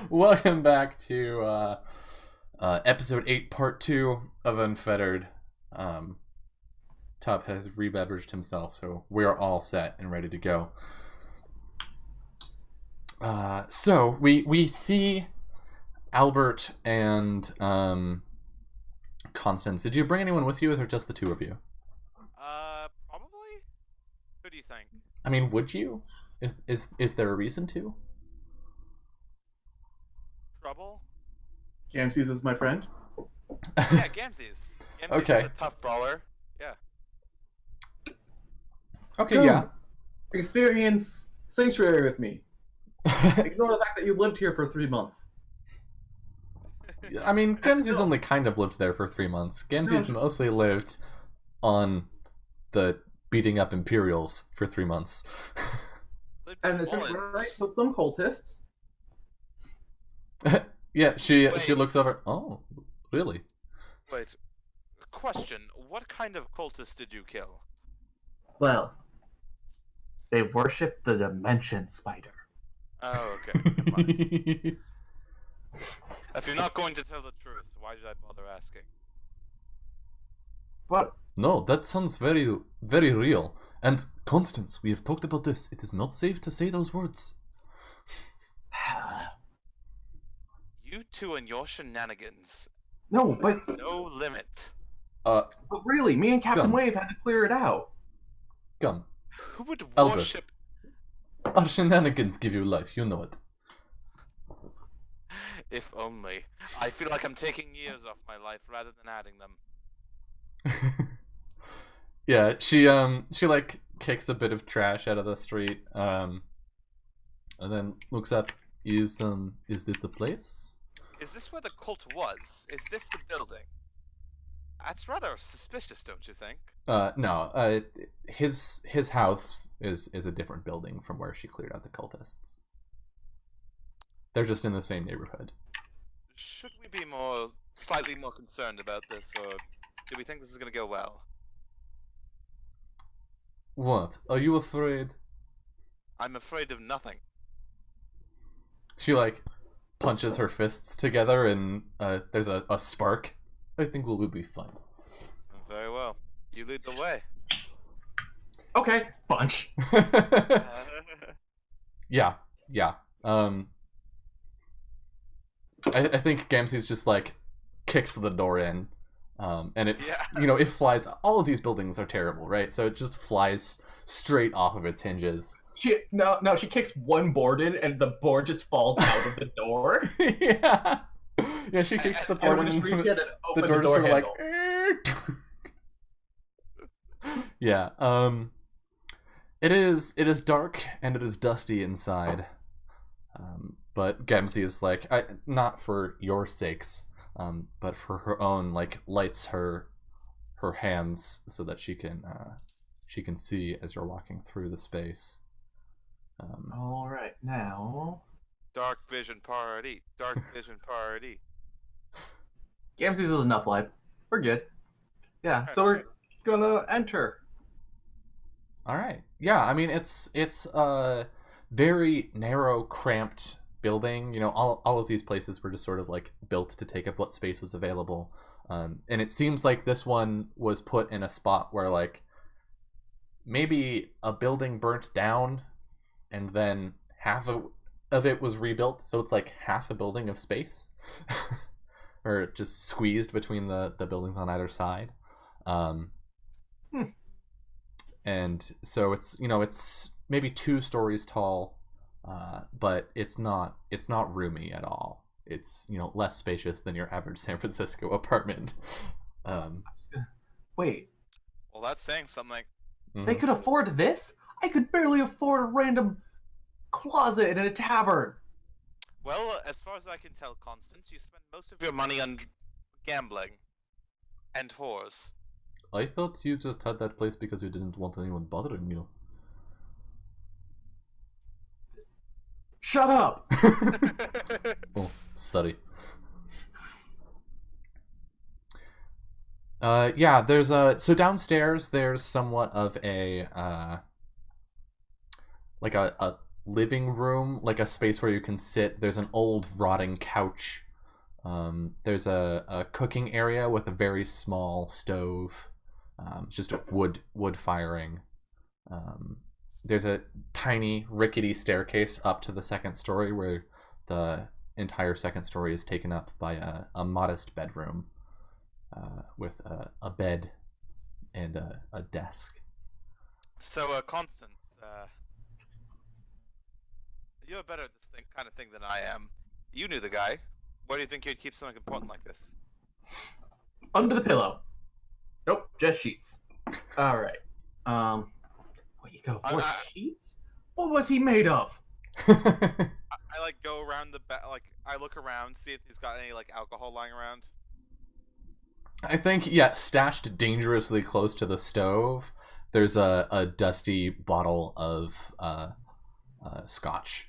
Welcome back to episode 8, part 2 of Unfettered. Top has re-beveraged himself, so we're all set and ready to go. So we see Albert and Constance. Did you bring anyone with you, or is it just the two of you? Probably. Who do you think? I mean, would you? Is there a reason to? Trouble? Gamses is my friend. Yeah, Gamses. Gamses Okay. is a tough brawler. Yeah. Okay, Come, yeah. experience Sanctuary with me. Ignore the fact that you lived here for 3 months. I mean, Gamses only kind of lived there for 3 months. Gamses mostly lived on the beating up Imperials for 3 months. And this is where I put some cultists. Yeah, she Wait. looks over. Oh, really? Wait. Question. What kind of cultist did you kill? Well, they worship the Dimension Spider. Oh, okay. Never mind. If you're not going to tell the truth, why did I bother asking? What? No, that sounds very, very real. And Constance, we have talked about this. It is not safe to say those words. You two and your shenanigans. No, but No limit. but really, me and Captain Dumb. Wave had to clear it out. Come, Who would Albert. worship... our shenanigans give you life. You know it. If only. I feel like I'm taking years off my life rather than adding them. Yeah, she like kicks a bit of trash out of the street, and then looks up. Is this the place? Is this where the cult was? Is this the building? That's rather suspicious, don't you think? No. His house is a different building from where she cleared out the cultists. They're just in the same neighborhood. Should we be slightly more concerned about this, or do we think this is going to go well? What? Are you afraid? I'm afraid of nothing. She like punches her fists together, and there's a spark. I think we'll be fine. Very well. You lead the way. Okay, bunch. Yeah. I think Gamses just like kicks the door in, and it it flies. All of these buildings are terrible, right? So it just flies straight off of its hinges. She kicks one board in, and the board just falls out of the door. Yeah. She kicks the board in, Just reach in and the open door the just door sort of handle. like. Yeah. It is dark and it is dusty inside. But Gamzee is like, not for your sakes, but for her own, like lights her hands so that she can see as you're walking through the space. All right, now Dark vision party. Dark vision party. Gamses is enough life. We're good. Yeah, so we're gonna enter. All right. Yeah, I mean it's a very narrow, cramped building. You know, all of these places were just sort of like built to take up what space was available. And it seems like this one was put in a spot where like maybe a building burnt down and then half of it was rebuilt, so it's like half a building of space. Or just squeezed between the buildings on either side. And so it's maybe 2 stories tall, but it's not roomy at all. It's less spacious than your average San Francisco apartment. Wait, Well, that's saying something. they could afford this? I could barely afford a random closet in a tavern. Well, as far as I can tell, Constance, you spend most of your money on gambling and whores. I thought you just had that place because you didn't want anyone bothering you. Shut up! Oh, sorry. Yeah, there's so downstairs there's somewhat of a like a living room, like a space where you can sit. There's an old rotting couch. There's a cooking area with a very small stove, just wood firing. There's a tiny rickety staircase up to the second story where the entire second story is taken up by a modest bedroom with a bed and a desk. So, Constance, you're better at this kind of thing than I am. You knew the guy. Why do you think you'd keep something important like this? Under the pillow. Nope, just sheets. All right. What, you go for sheets? What was he made of? I like go around the back, like I look around, see if he's got any like alcohol lying around. I think, yeah, stashed dangerously close to the stove, there's a dusty bottle of scotch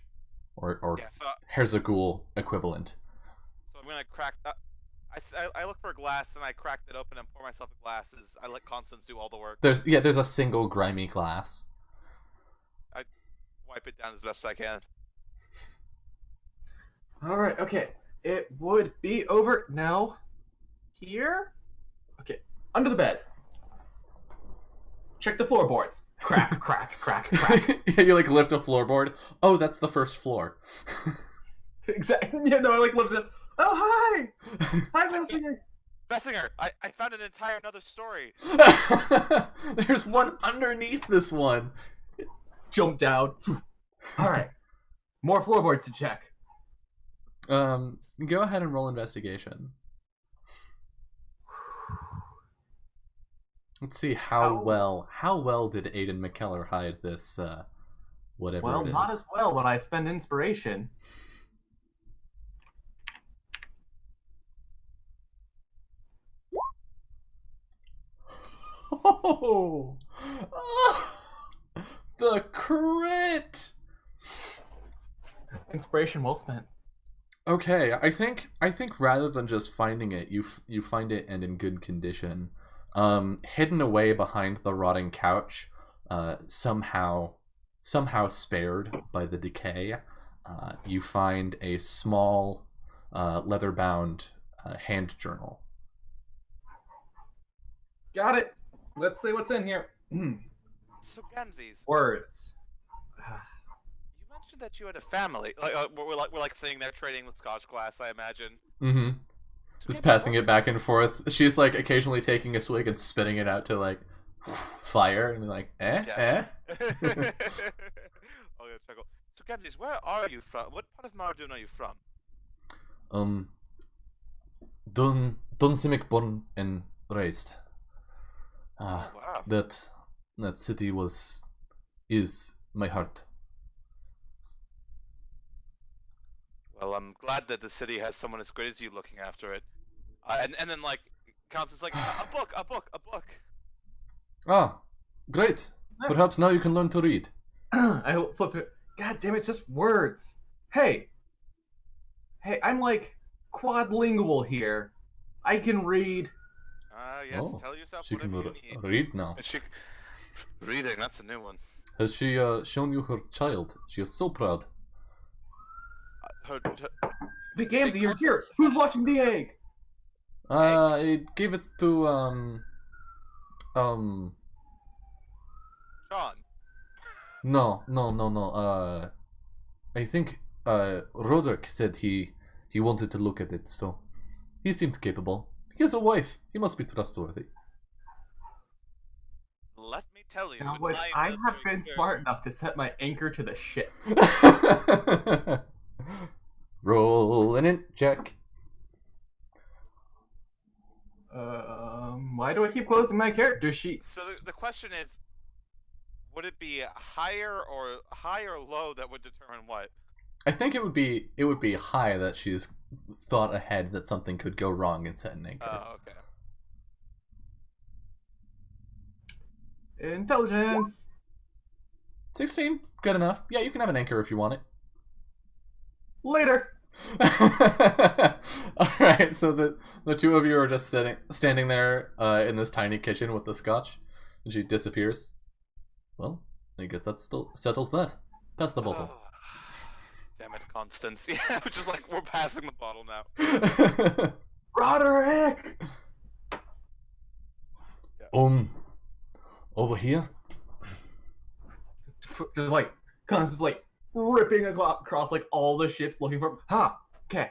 or Yeah, so Hersagul equivalent. I'm gonna crack that. I look for a glass and I crack it open and pour myself a glass. I let Constance do all the work. There's a single grimy glass. I wipe it down as best I can. All right, okay. It would be over now. Here? Okay, under the bed. Check the floorboards. Crack, crack, crack, crack. Yeah, you like lift a floorboard. Oh, that's the first floor. Exactly. Yeah, no, I like lifted it. Oh, hi! Hi, Vessinger. Vessinger, I found an entire another story. There's one underneath this one. Jump down. All right. More floorboards to check. Go ahead and roll investigation. Let's see how well did Aiden McKellar hide this whatever it is. Well, not as well, but I spend inspiration. Oh! The crit! Inspiration well spent. Okay, I think rather than just finding it, you find it and in good condition. Hidden away behind the rotting couch, somehow spared by the decay, you find a small leather-bound hand journal. Got it. Let's see what's in here. So Gamzees, Words. you mentioned that you had a family. Like we're like sitting there trading the scotch glass, I imagine. Mm-hmm. Just passing it back and forth. She's like occasionally taking a swig and spitting it out to like fire and like, Yeah. Oh, yeah, chuckle. So Gamzees, where are you from? What part of Mardun are you from? Dun Simic born and raised. Wow. That city is my heart. Well, I'm glad that the city has someone as good as you looking after it. And then like Constance like a book. Ah, great. Perhaps now you can learn to read. I will flip it. God damn it, it's just words. Hey, I'm like quadlingual here. I can read. Yes, Oh, tell yourself she whatever can you need. read now. Reading, that's a new one. Has she shown you her child? She is so proud. Big Gamzee, you're here. Who's watching the egg? I gave it to Sean. No. I think Roderick said he wanted to look at it, so he seemed capable. He has a wife. He must be trustworthy. Let me tell you. Now, in my I have military been career- smart enough to set my anchor to the ship. Roll an int check. Why do I keep closing my character sheet? So the question is, would it be high or low that would determine what? I think it would be high that she's thought ahead that something could go wrong and set an anchor. Oh, okay. Intelligence. 16, good enough. Yeah, you can have an anchor if you want it. Later. Alright, so the two of you are just standing there in this tiny kitchen with the scotch, and she disappears. Well, I guess that still settles that. Pass the bottle. Oh, Damn it, Constance. Yeah, we're just like, we're passing the bottle now. Roderick! Over here? Just like, Constance like ripping across like all the ships looking for him. Okay.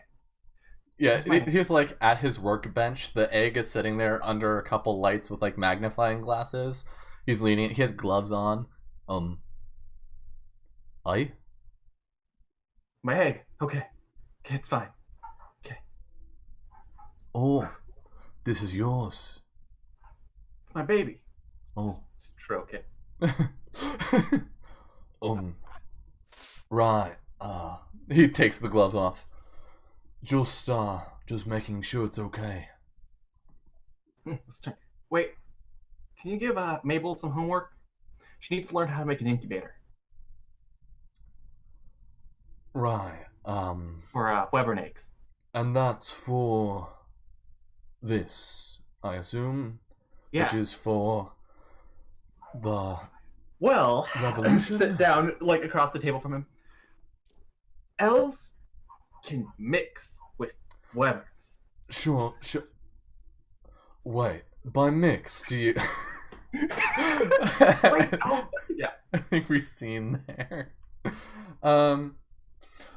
Yeah, he's like at his workbench. The egg is sitting there under a couple lights with like magnifying glasses. He's leaning. He has gloves on. Aye? My egg. Okay, it's fine. Okay. Oh, this is yours. My baby. Oh. Stroke it. Right. He takes the gloves off. Just making sure it's okay. Wait, can you give Mabel some homework? She needs to learn how to make an incubator. Right. For Weber eggs. And that's for this, I assume. Yeah. Which is for the revolution. Sit down like across the table from him. Elves can mix with Webers. Sure. Wait, by mix, do you? Yeah. I think we've seen there.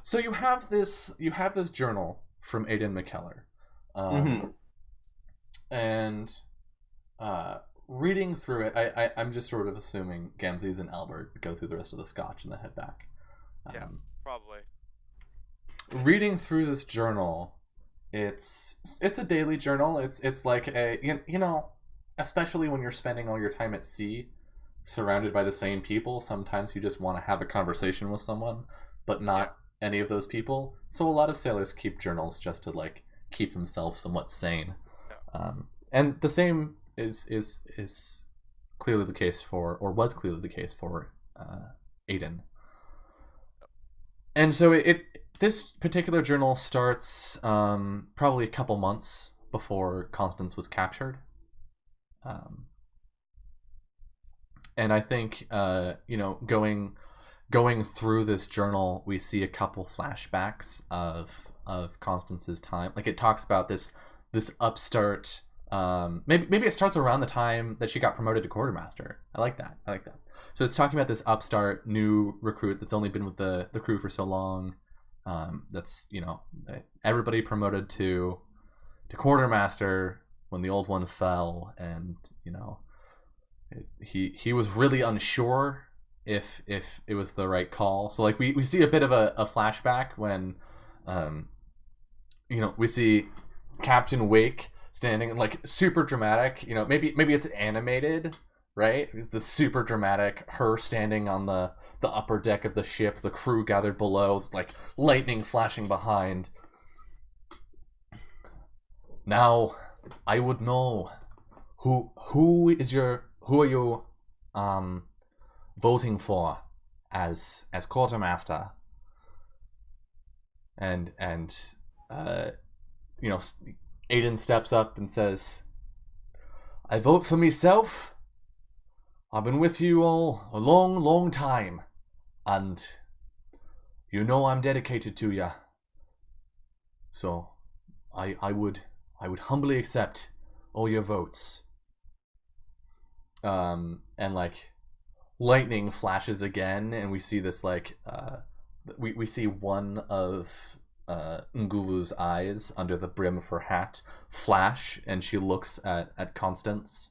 So you have this journal from Aidan McKellar, and reading through it, I'm just sort of assuming Gamzees and Albert go through the rest of the scotch and then head back. Yeah, probably. Reading through this journal, it's a daily journal. It's like a you know, especially when you're spending all your time at sea, surrounded by the same people. Sometimes you just want to have a conversation with someone, but not any of those people. So a lot of sailors keep journals just to like keep themselves somewhat sane. And the same is clearly the case for, or was clearly the case for, Aidan. And so this particular journal starts probably a couple months before Constance was captured. And I think going through this journal, we see a couple flashbacks of Constance's time. Like it talks about this upstart. Maybe it starts around the time that she got promoted to quartermaster. I like that. So it's talking about this upstart new recruit that's only been with the crew for so long. That's everybody promoted to quartermaster when the old one fell, and he was really unsure if it was the right call. So like we see a bit of a flashback when we see Captain Wake standing and like super dramatic, maybe it's animated, right? It's the super dramatic her standing on the upper deck of the ship, the crew gathered below, it's like lightning flashing behind. Now I would know who are you voting for as quartermaster, and Aidan steps up and says, I vote for myself. I've been with you all a long time, and I'm dedicated to you, so I would humbly accept all your votes. And like lightning flashes again, and we see this like we see one of Ngulu's eyes under the brim of her hat flash, and she looks at Constance.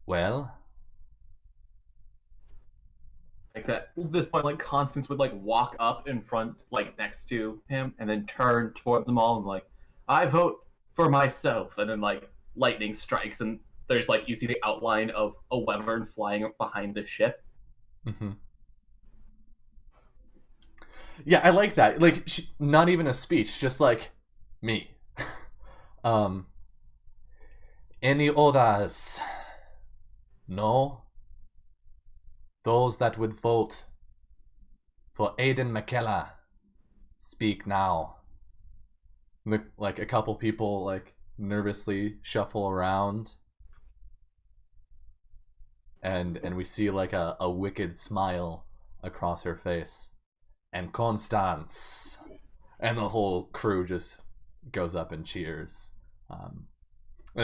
Well, like that at this point, like Constance would like walk up in front, like next to him, and then turn towards them all and like, I vote for myself. And then like lightning strikes, and there's like you see the outline of a wyvern flying behind the ship. Mm-hmm. Yeah, I like that. Like, not even a speech, just like me. Any others? No. Those that would vote for Aidan McKellar, speak now. Like a couple people like nervously shuffle around, and we see like a wicked smile across her face, and Constance, and the whole crew just goes up and cheers. And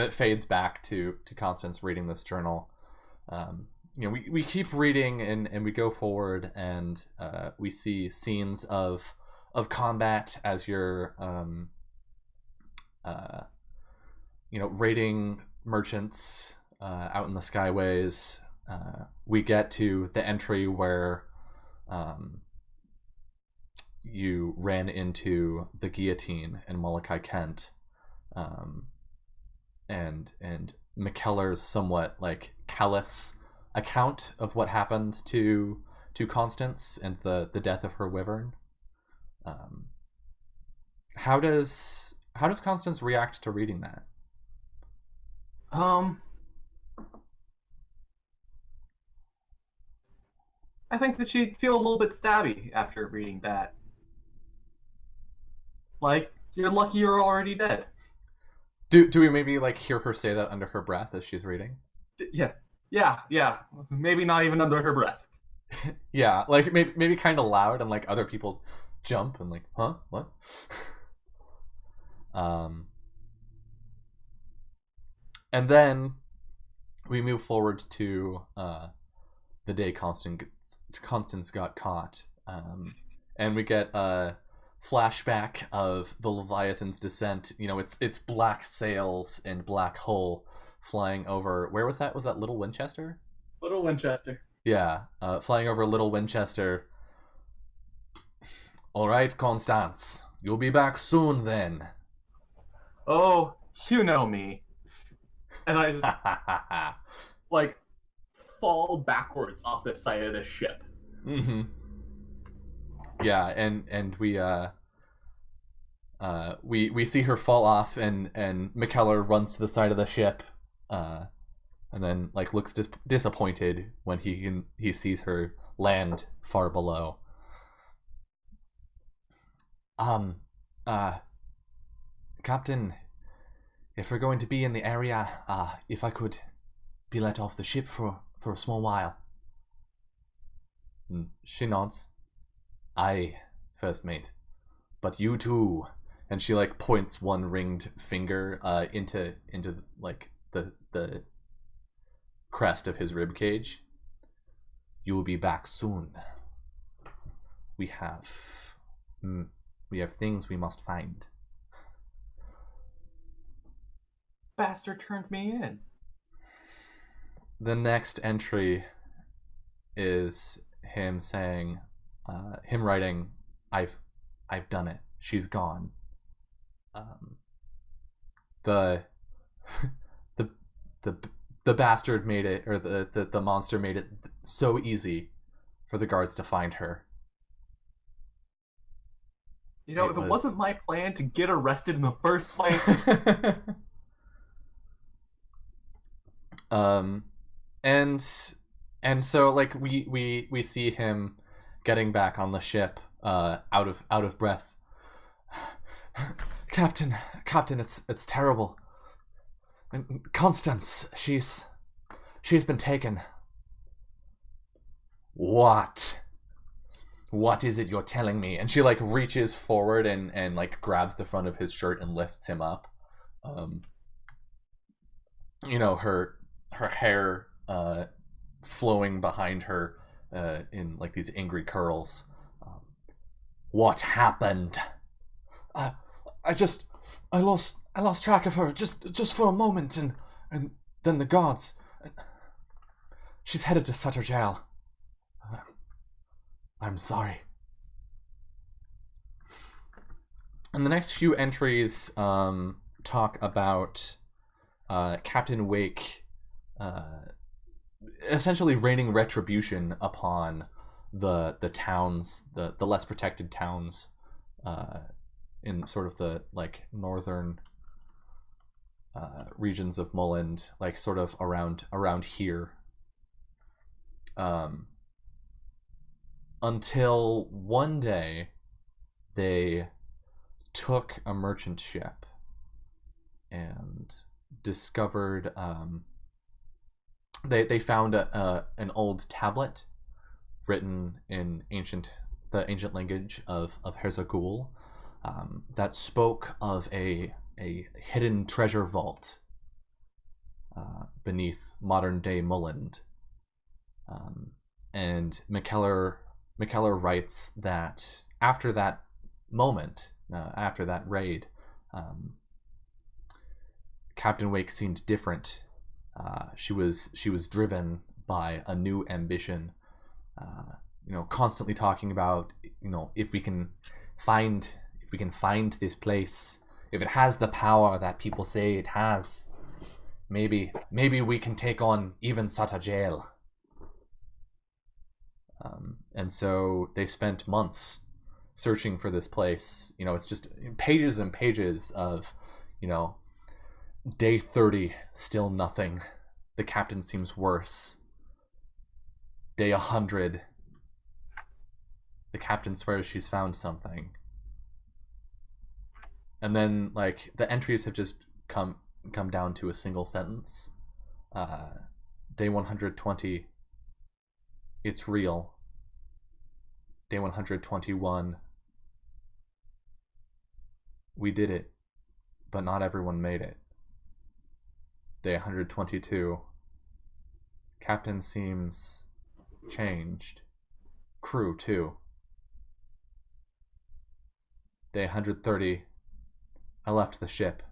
it fades back to Constance reading this journal. We keep reading and we go forward, and we see scenes of combat as you're raiding merchants out in the skyways. We get to the entry where you ran into the guillotine and Molokai Kent, and McKellar's somewhat like callous account of what happened to Constance and the death of her wyvern. How does Constance react to reading that? I think that she'd feel a little bit stabby after reading that. Like, you're lucky you're already dead. Do we maybe like hear her say that under her breath as she's reading? Yeah. Maybe not even under her breath. Yeah, like maybe kind of loud, and like other people's jump and like, huh, what? And then we move forward to the day Constance got caught, and we get a flashback of the Leviathan's descent. It's black sails and black hull flying over. Where was that? Was that Little Winchester? Little Winchester. Yeah, flying over Little Winchester. All right, Constance, you'll be back soon then. Oh, you know me. And I just, like, fall backwards off the side of the ship. Mm-hmm. Yeah, and we see her fall off, and McKellar runs to the side of the ship, and then like looks disappointed when he sees her land far below. Captain, if we're going to be in the area, if I could be let off the ship for a small while. She nods. Aye, first mate. But you too. And she like points one ringed finger into like the crest of his rib cage. You'll be back soon. We have things we must find. Bastard turned me in. The next entry is him saying, him writing, I've done it. She's gone. The bastard made it, or the monster made it so easy for the guards to find her. If it wasn't my plan to get arrested in the first place. And so like we see him getting back on the ship, out of breath. Captain, it's terrible. And Constance, she's been taken. What is it you're telling me? And she like reaches forward and like grabs the front of his shirt and lifts him up. Her hair flowing behind her in like these angry curls. What happened? I lost track of her just for a moment, and then the guards. She's headed to Sutter Jail. I'm sorry. And the next few entries talk about Captain Wake essentially raining retribution upon the towns, the less protected towns in sort of the like northern regions of Mulland, like sort of around here, until one day they took a merchant ship and discovered they found an old tablet written in the ancient language of Hersagul, that spoke of a hidden treasure vault beneath modern day Mulland. And McKellar writes that after that moment, after that raid, Captain Wake seemed different. She was driven by a new ambition. Constantly talking about, if we can find this place, if it has the power that people say it has, maybe we can take on even Sata Jail. And so they spent months searching for this place. It's just pages and pages of, day 30, still nothing. The captain seems worse. Day 100, the captain swears she's found something. And then, like, the entries have just come down to a single sentence. Day 120, it's real. Day 121, we did it, but not everyone made it. Day 122, captain seems changed. Crew, too. Day 130, I left the ship.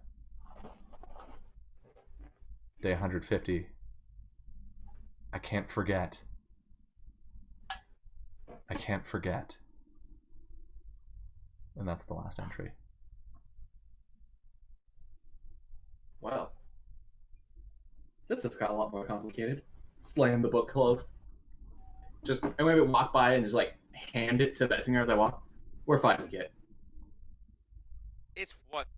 Day 150, I can't forget. I can't forget. And that's the last entry. Wow. This has got a lot more complicated. Slam the book closed. I'm gonna walk by and just like hand it to Vessinger as I walk. We're finding it. It's what?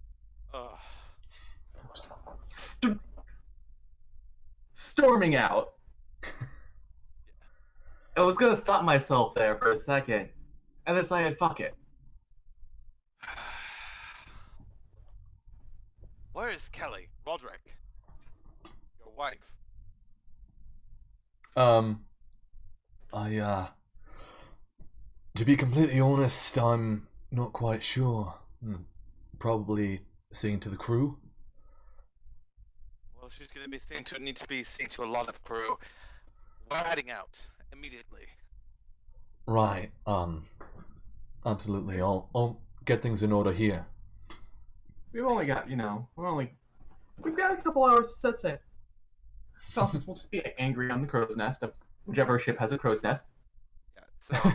Storming out. I was gonna stop myself there for a second, and decided, fuck it. Where is Kelly? Roderick? Your wife? To be completely honest, I'm not quite sure. Probably seeing to the crew. Well, she's gonna be seen to need to be seen to a lot of crew. We're heading out immediately. Right. Absolutely. I'll get things in order here. We've only got, we've got a couple hours to set sail. Constance will just be angry on the crow's nest of whichever ship has a crow's nest. Yeah.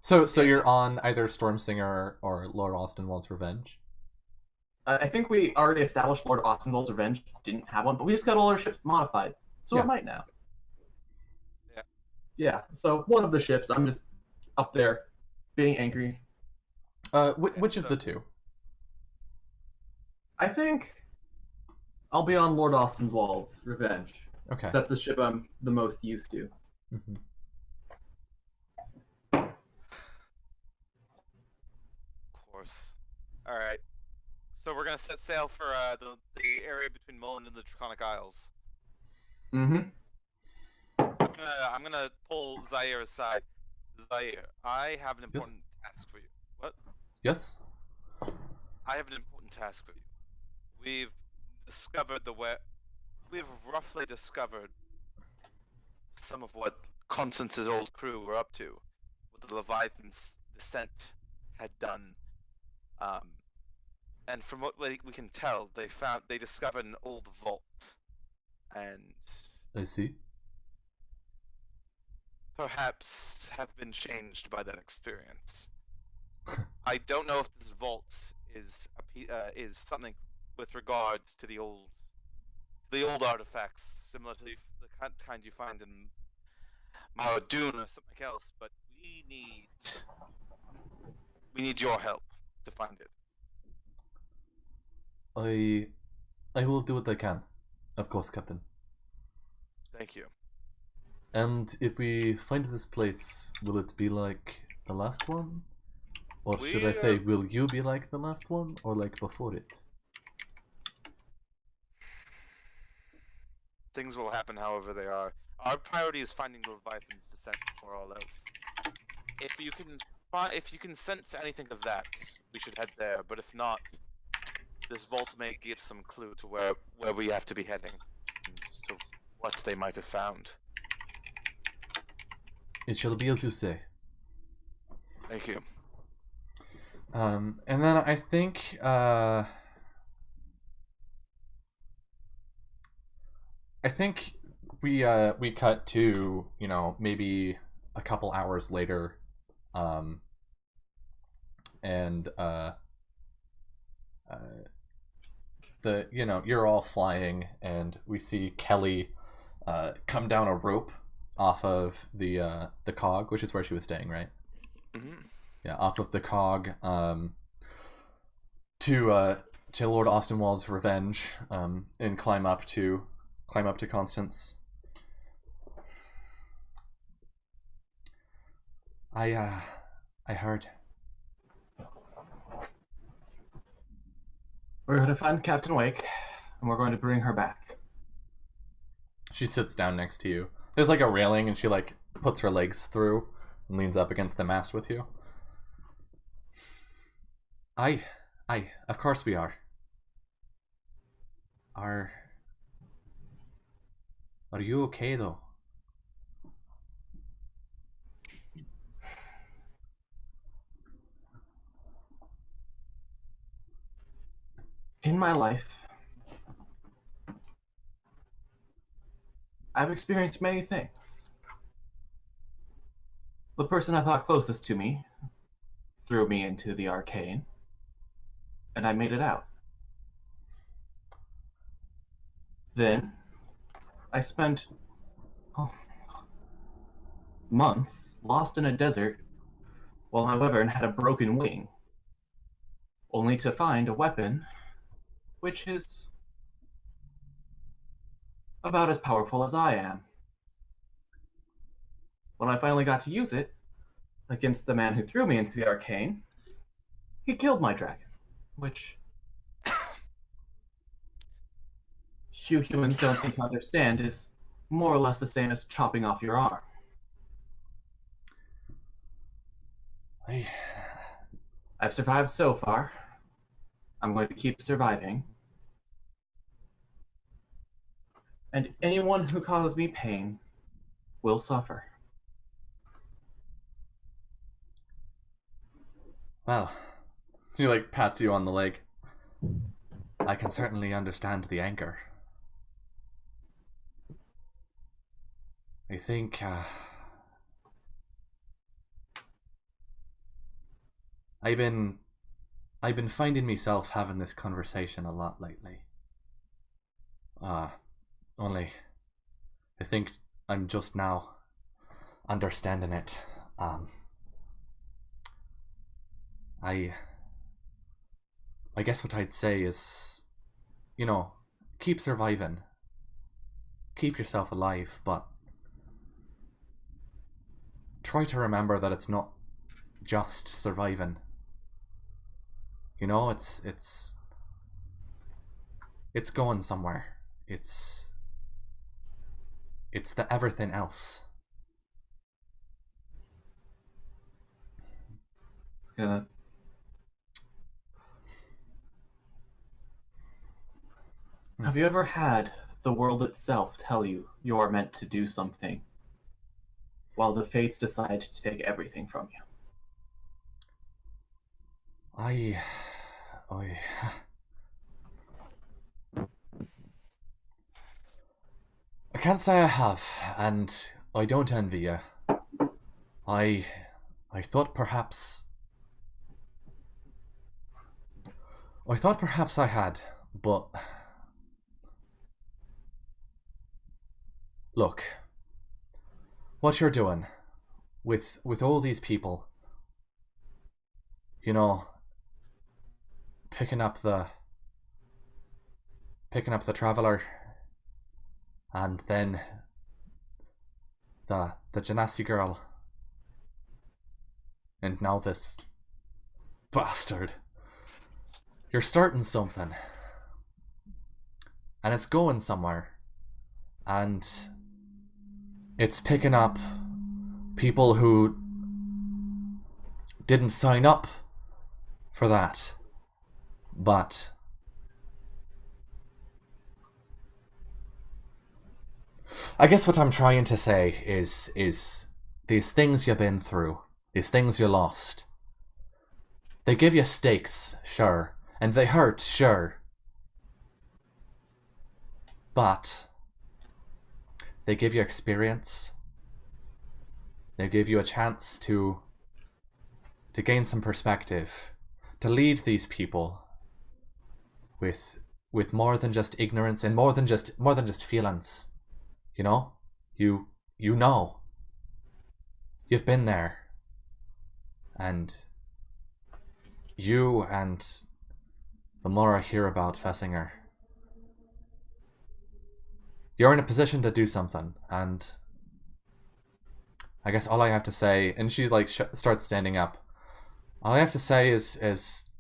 So you're on either Stormsinger or Lord Austinwald's Revenge? I think we already established Lord Austinwald's Revenge didn't have one, but we just got all our ships modified, so it might now. Yeah. Yeah. So one of the ships, I'm just up there, being angry. Which of the two? I think I'll be on Lord Austinwald's Revenge. Okay. That's the ship I'm the most used to. Mm-hmm. Of course. All right. So we're gonna set sail for the area between Mullen and the Draconic Isles. Mm-hmm. I'm gonna pull Zaire aside. Zaire, I have an important task for you. What? Yes. I have an important task for you. We've roughly discovered some of what Constance's old crew were up to, what the Leviathan's descent had done. And from what we can tell, they discovered an old vault, and I see. Perhaps have been changed by that experience. I don't know if this vault is something with regards to the old artifacts, similar to the kind you find in Maradoon or something else. But we need your help to find it. I will do what I can, of course, Captain. Thank you. And if we find this place, will it be like the last one? Or should I say, will you be like the last one, or like before it? Things will happen however they are. Our priority is finding the Leviathan's descent before all else. if you can sense anything of that, we should head there. But if not, this vault may give some clue to where we have to be heading, and to what they might have found. It shall be as you say. Thank you. And then I think we cut to, you know, maybe a couple hours later, and you're all flying, and we see Kelly come down a rope off of the cog, which is where she was staying, right? Mm-hmm. Yeah, off of the cog, to Lord Austinwall's revenge, and climb up to Constance. I heard. We're going to find Captain Wake, and we're going to bring her back. She sits down next to you. There's like a railing, and she like puts her legs through and leans up against the mast with you. Aye, of course we are. Are you okay though? In my life, I've experienced many things. The person I thought closest to me threw me into the arcane, and I made it out. Then, I spent months lost in a desert while my wyvern had a broken wing, only to find a weapon which is about as powerful as I am. When I finally got to use it against the man who threw me into the arcane, he killed my dragon, which you humans don't seem to understand is more or less the same as chopping off your arm. I've survived so far. I'm going to keep surviving. And anyone who causes me pain will suffer. Well, she like pats you on the leg. I can certainly understand the anger. I think I've been finding myself having this conversation a lot lately. Only I think I'm just now understanding it. I guess what I'd say is, you know, keep surviving. Keep yourself alive, but try to remember that it's not just surviving. You know, it's going somewhere. It's the everything else. Yeah. Have you ever had the world itself tell you you're meant to do something, while the fates decide to take everything from you? I can't say I have, and I don't envy you. I thought perhaps I had, but look, what you're doing with all these people, you know, picking up the traveler, and then the Genasi girl, and now this bastard. You're starting something, and it's going somewhere, and it's picking up people who didn't sign up for that. But I guess what I'm trying to say is these things you've been through, these things you lost, they give you stakes, sure, and they hurt, sure. But they give you experience. They give you a chance to gain some perspective, to lead these people with more than just ignorance and more than just feelings. You know? You know. You've been there. And you and the more I hear about Vessinger, you're in a position to do something, and I guess all I have to say, and she like starts standing up. All I have to say is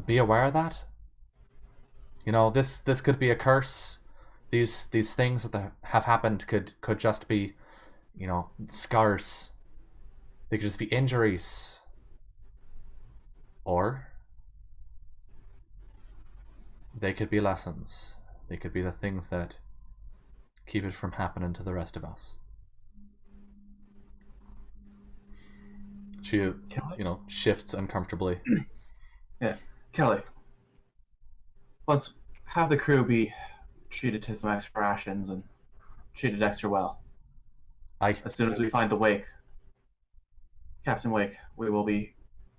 be aware of that. You know, this could be a curse. These things that have happened could just be, you know, scars. They could just be injuries. Or they could be lessons. They could be the things that keep it from happening to the rest of us. She, you know, shifts uncomfortably. Yeah. Kelly, let's have the crew be treated to some extra rations and treated extra well. As soon as we find the Wake, Captain Wake, we will be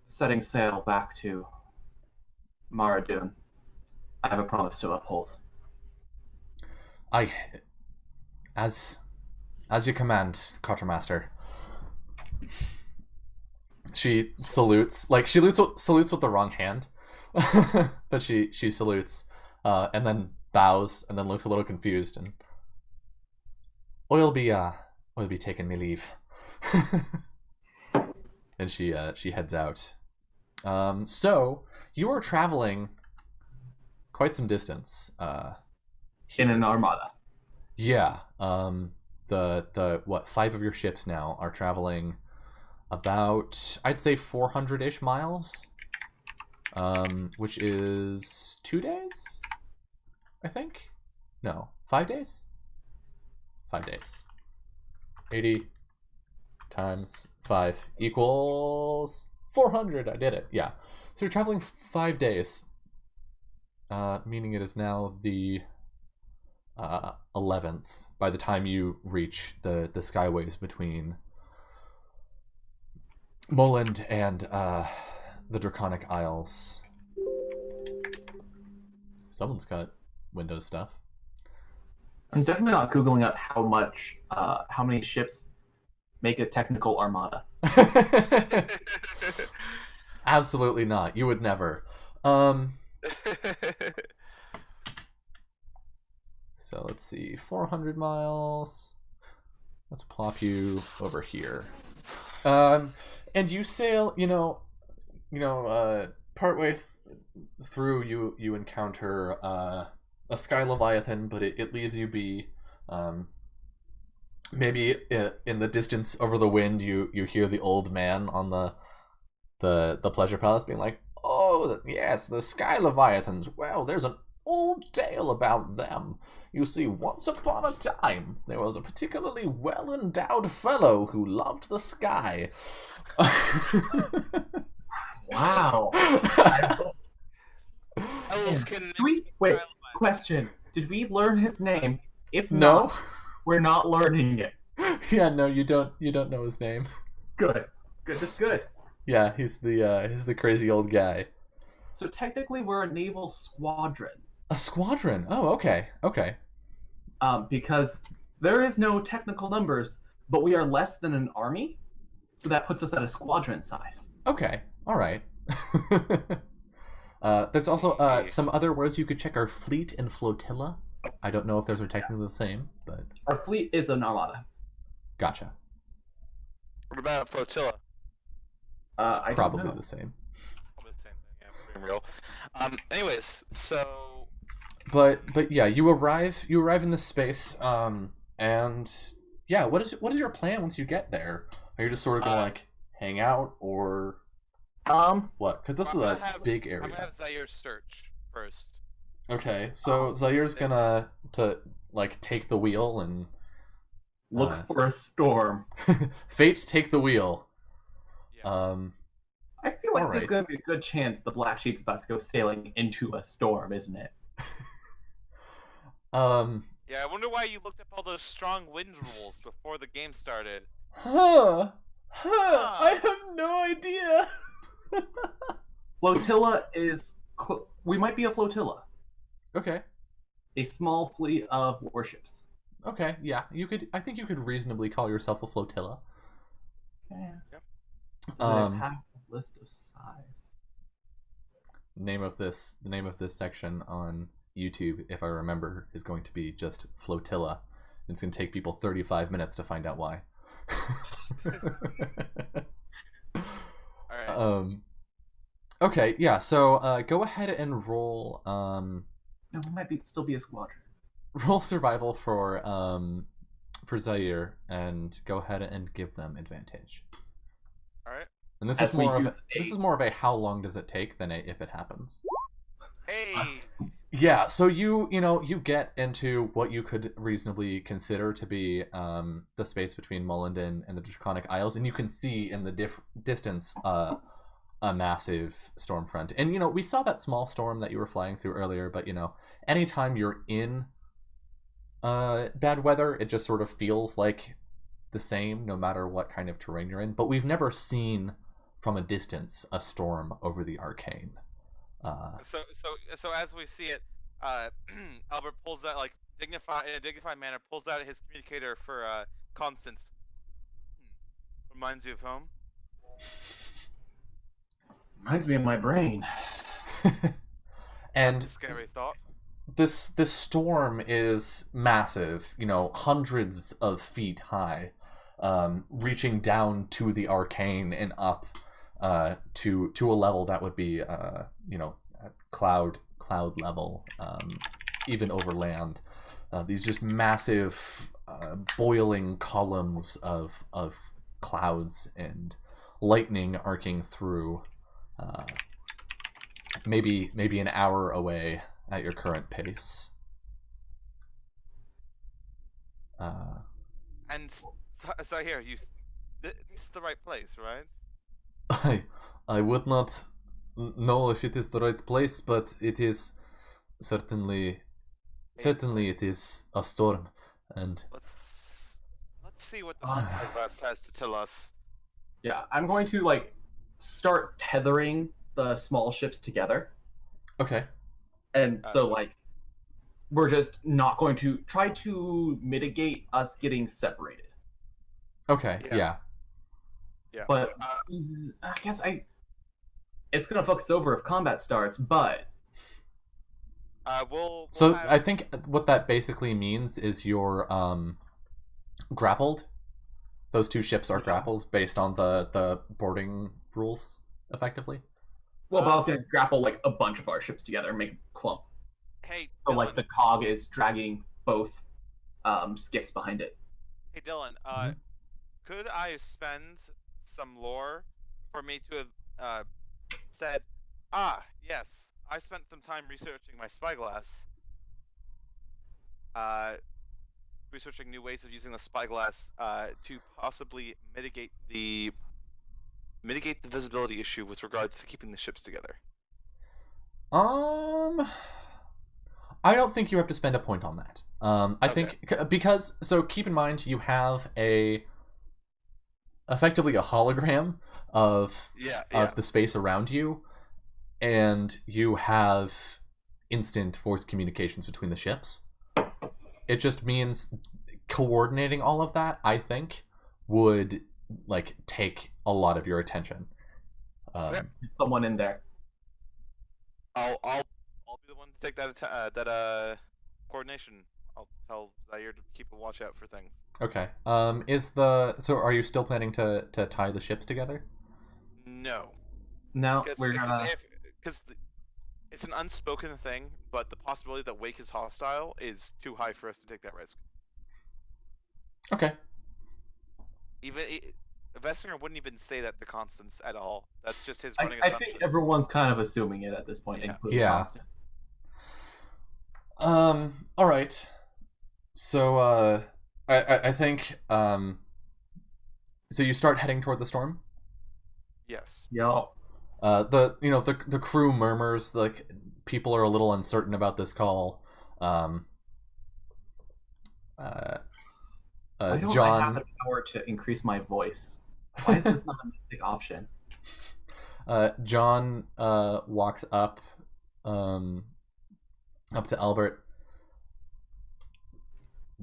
setting sail back to Mara Dune. I have a promise to uphold. As you command, Quartermaster. She salutes, like she salutes with the wrong hand, but she salutes, and then bows, and then looks a little confused, and I'll be taking me leave, and she heads out. So you are traveling quite some distance. In an armada. Yeah. The 5 of your ships now are traveling about, I'd say, 400-ish miles, which is 2 days, I think. No, 5 days. 5 days. 80 times 5 equals 400. I did it. Yeah. So you're traveling 5 days, meaning it is now the 11th by the time you reach the skyways between Moland and the Draconic Isles. Someone's got Windows stuff. I'm definitely not Googling up how many ships make a technical armada. Absolutely not. You would never. So let's see, 400 miles. Let's plop you over here. And you sail, partway through you encounter a sky Leviathan, but it leaves you be. Maybe in the distance over the wind, you hear the old man on the pleasure palace being like, "Oh yes, the sky Leviathans. Well, there's an old tale about them. You see, once upon a time, there was a particularly well-endowed fellow who loved the sky." Wow. Wait, question. Did we learn his name? If No. not, we're not learning it. Yeah, no, you don't know his name. Good. That's good. Yeah, he's the crazy old guy. So technically we're a naval squadron. A squadron? Oh, okay. Because there is no technical numbers, but we are less than an army, so that puts us at a squadron size. Okay, all right. There's also some other words you could check are fleet and flotilla. I don't know if those are technically the same, but our fleet is an armada. Gotcha. What about flotilla? Probably the same. Probably the same thing. Yeah, pretty real. Anyways, so. But yeah, you arrive in this space, and yeah, what is your plan once you get there? Are you just sort of gonna like hang out or what? Because this is a big area. I'm gonna have Zaire search first. Okay, so Zaire's gonna like take the wheel and look for a storm. Fates take the wheel. Yeah. I feel like there's gonna be a good chance the Black Sheep's about to go sailing into a storm, isn't it? Yeah, I wonder why you looked up all those strong wind rules before the game started. I have no idea. Flotilla is... we might be a flotilla. Okay. A small fleet of warships. Okay, yeah. I think you could reasonably call yourself a flotilla. Yeah. Yep. Have a list of size. The name of this section on YouTube, if I remember, is going to be just Flotilla. It's going to take people 35 minutes to find out why. Alright. Okay, yeah, so go ahead and roll No, it might still be a squadron. roll survival for Zaire and go ahead and give them advantage. Alright. And this is more of a how long does it take than a if it happens. Hey! Yeah, so you get into what you could reasonably consider to be the space between Mullenden and the Draconic Isles, and you can see in the distance a massive storm front. And we saw that small storm that you were flying through earlier, but anytime you're in bad weather, it just sort of feels like the same no matter what kind of terrain you're in. But we've never seen from a distance a storm over the Arcane. So as we see it, Albert pulls out in a dignified manner, pulls out his communicator for Constance. Reminds you of home. Reminds me of my brain. And scary thought. This storm is massive, hundreds of feet high, reaching down to the Arcane and up to a level that would be cloud level, even over land. These just massive boiling columns of clouds and lightning arcing through, maybe an hour away at your current pace. And so here, this is the right place, right? I would not know if it is the right place, but it is certainly it is a storm. And let's see what the spyglass has to tell us. Yeah, I'm going to start tethering the small ships together. Okay. And so we're just not going to try to mitigate us getting separated. Okay. Yeah. But I guess it's gonna fuck us over if combat starts. But I think what that basically means is you're grappled. Those two ships are grappled based on the boarding rules, effectively. Well, but I was gonna grapple a bunch of our ships together and make a clump. Hey, so Dylan. The cog is dragging both skiffs behind it. Hey, Dylan. Could I spend some lore for me to have said, yes, I spent some time researching my spyglass. Researching new ways of using the spyglass to possibly mitigate the visibility issue with regards to keeping the ships together. I don't think you have to spend a point on that. I think because keep in mind you have effectively a hologram of the space around you, and you have instant voice communications between the ships. It just means coordinating all of that, I think, would take a lot of your attention. Someone in there. I'll be the one to take that coordination. I'll tell Zaire to keep a watch out for things. Okay. Are you still planning to tie the ships together? No. No, we're gonna. Because it's an unspoken thing, but the possibility that Wake is hostile is too high for us to take that risk. Okay. Vessinger wouldn't even say that to Constance at all. That's just his I, running I assumption. think everyone's kind of assuming it at this point, including Yeah. Constance. All right. So, I think, so you start heading toward the storm? Yes. Yo. The crew murmurs, like, people are a little uncertain about this call. Why don't John... I have the power to increase my voice? Why is this not a mystic option? John walks up to Albert.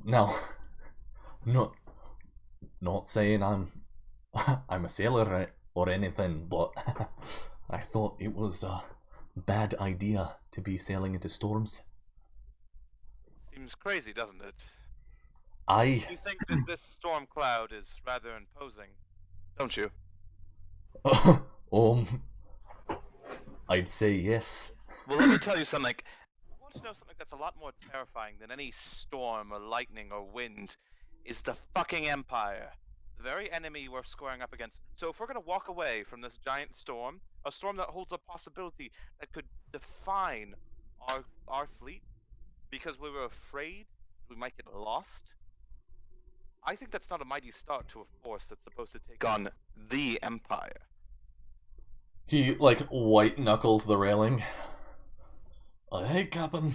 No, not saying I'm a sailor or anything, but I thought it was a bad idea to be sailing into storms. Seems crazy, doesn't it? You think that this storm cloud is rather imposing, don't you? I'd say yes. Well, let me tell you something. I want to know something that's a lot more terrifying than any storm or lightning or wind is the fucking Empire. The very enemy we're squaring up against. So if we're going to walk away from this giant storm, a storm that holds a possibility that could define our fleet, because we were afraid we might get lost, I think that's not a mighty start to a force that's supposed to take on the Empire. He, like, white knuckles the railing. Hey, Captain.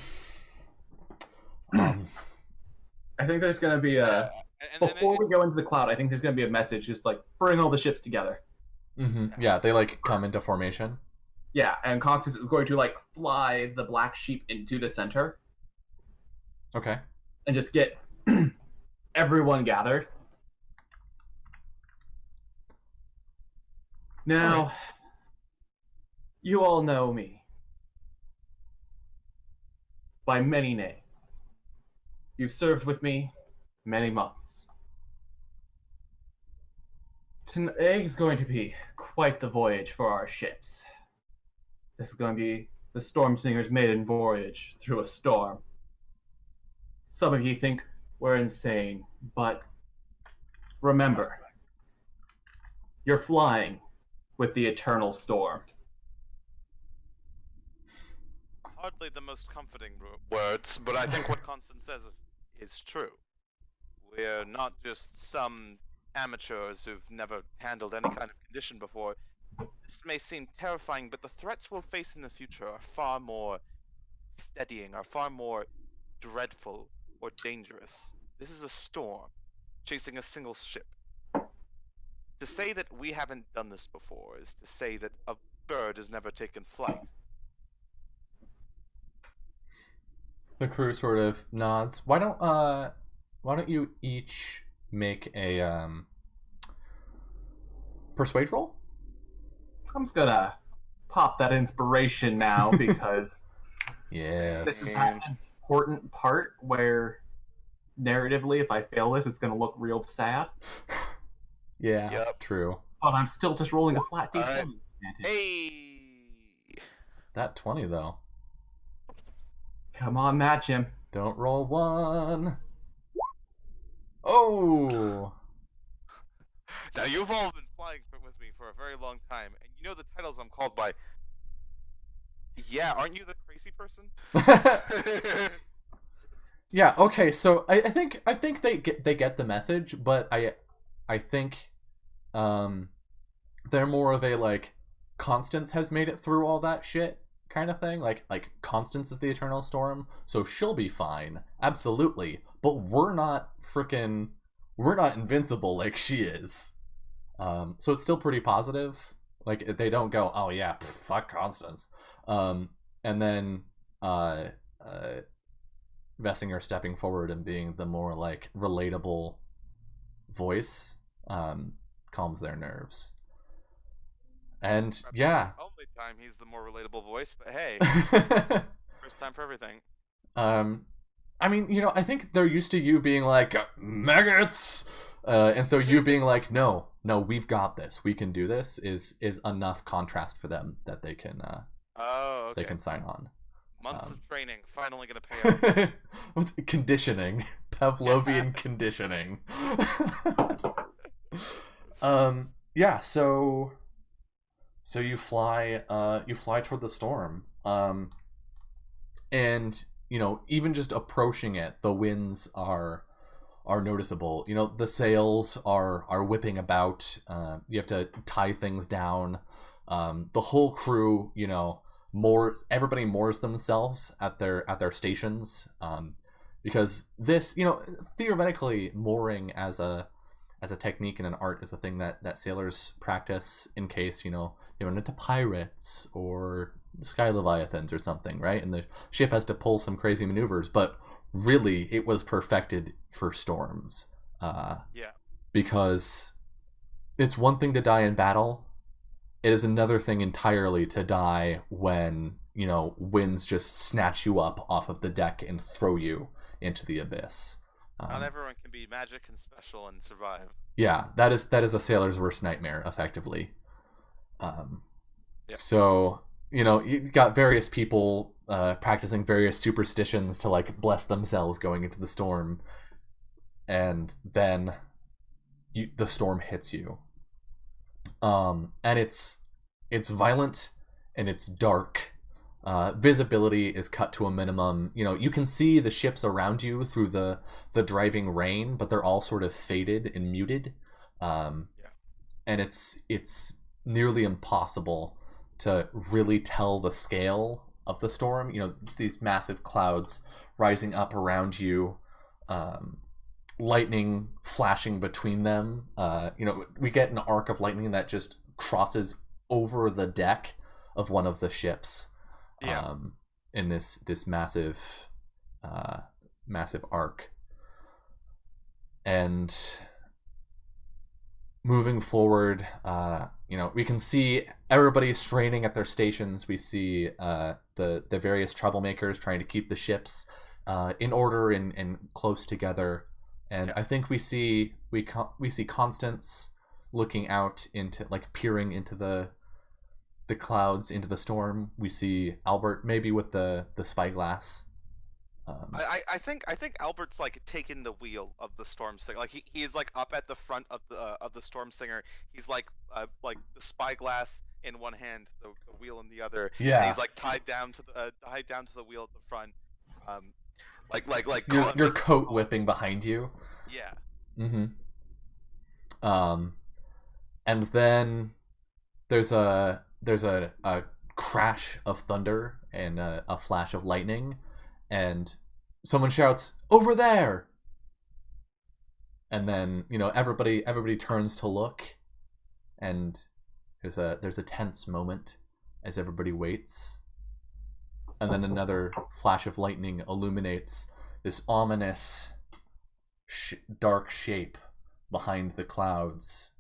I think there's going to be a... Before we go into the cloud, I think there's going to be a message just like, bring all the ships together. Mm-hmm. Yeah, they, like, come into formation. Yeah, and Constance is going to, like, fly the black sheep into the center. Okay. And just get everyone gathered. Now, right. You all know me by many names. You've served with me many months. Today is going to be quite the voyage for our ships. This is going to be the Stormsinger's maiden voyage through a storm. Some of you think we're insane, but remember, you're flying with the eternal storm. Hardly the most comforting words, but I think what Constance says is true. We're not just some amateurs who've never handled any kind of condition before. This may seem terrifying, but the threats we'll face in the future are far more steadying, are far more dreadful or dangerous. This is a storm, chasing a single ship. To say that we haven't done this before is to say that a bird has never taken flight. The crew sort of nods. Why don't you each make a persuade roll? I'm just gonna pop that inspiration now because yes. This is an important part where narratively, if I fail this, it's gonna look real sad. Yeah, yep. True. But I'm still just rolling a flat d20. Hey! That 20 though. Come on, match him. Don't roll 1. Oh! Now you've all been flying with me for a very long time, and you know the titles I'm called by. Yeah, aren't you the crazy person? Yeah. Okay. So I think they get the message, but I think they're more of a like Constance has made it through all that shit kind of thing. Like Constance is the eternal storm, so she'll be fine, absolutely. But we're not invincible like she is. So it's still pretty positive. Like they don't go, oh yeah, fuck Constance. And then Vessinger stepping forward and being the more like relatable voice calms their nerves. And that's yeah, the only time he's the more relatable voice, but hey, first time for everything. I mean, you know, I think they're used to you being like maggots, and so you being like, no, we've got this, we can do this, is enough contrast for them that they can they can sign on. Months of training finally gonna pay off. What's conditioning? Pavlovian conditioning. Yeah. So you fly toward the storm. And even just approaching it, the winds are noticeable. The sails are whipping about. You have to tie things down. The whole crew, everybody moors themselves at their stations, because this, theoretically, mooring as a technique and an art is a thing that sailors practice in case they run into pirates or sky leviathans or something, right? And the ship has to pull some crazy maneuvers, but really it was perfected for storms, Yeah. because it's one thing to die in battle. It is another thing entirely to die when winds just snatch you up off of the deck and throw you into the abyss. Not everyone can be magic and special and survive. Yeah, that is a sailor's worst nightmare, effectively. Yep. So you got various people practicing various superstitions to bless themselves going into the storm, and then the storm hits you. And it's violent and it's dark. Visibility is cut to a minimum. You can see the ships around you through the driving rain, but they're all sort of faded and muted. And it's nearly impossible to really tell the scale of the storm. It's these massive clouds rising up around you, lightning flashing between them. We get an arc of lightning that just crosses over the deck of one of the ships. Yeah. In this massive arc. And moving forward, we can see everybody straining at their stations. We see the various troublemakers trying to keep the ships in order and close together. And I think we see Constance looking out into, peering into the clouds, into the storm. We see Albert maybe with the spyglass. I think Albert's taken the wheel of the Storm Singer. He is up at the front of the Storm Singer. He's the spyglass in one hand, the wheel in the other. Yeah. And he's tied down to the wheel at the front. Your coat whipping behind you. Yeah. Mm-hmm. And then there's a crash of thunder and a flash of lightning, and someone shouts, "Over there!" And then everybody turns to look, and there's a tense moment as everybody waits, and then another flash of lightning illuminates this ominous dark shape behind the clouds.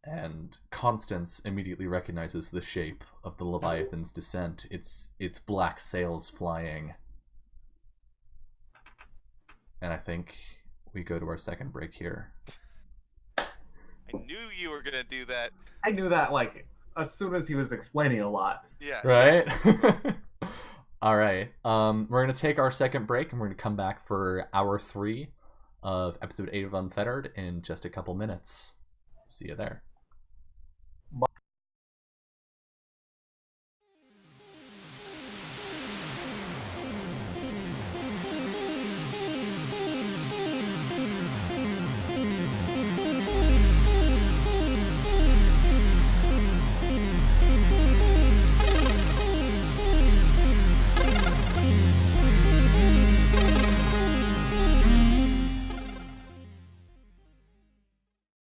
And Constance immediately recognizes the shape of the Leviathan's descent. It's black sails flying. And I think we go to our second break here. I knew you were gonna do that. I knew that as soon as he was explaining a lot. Yeah. Right? All right. We're gonna take our second break, and we're gonna come back for hour 3 of episode 8 of Unfettered in just a couple minutes. See you there.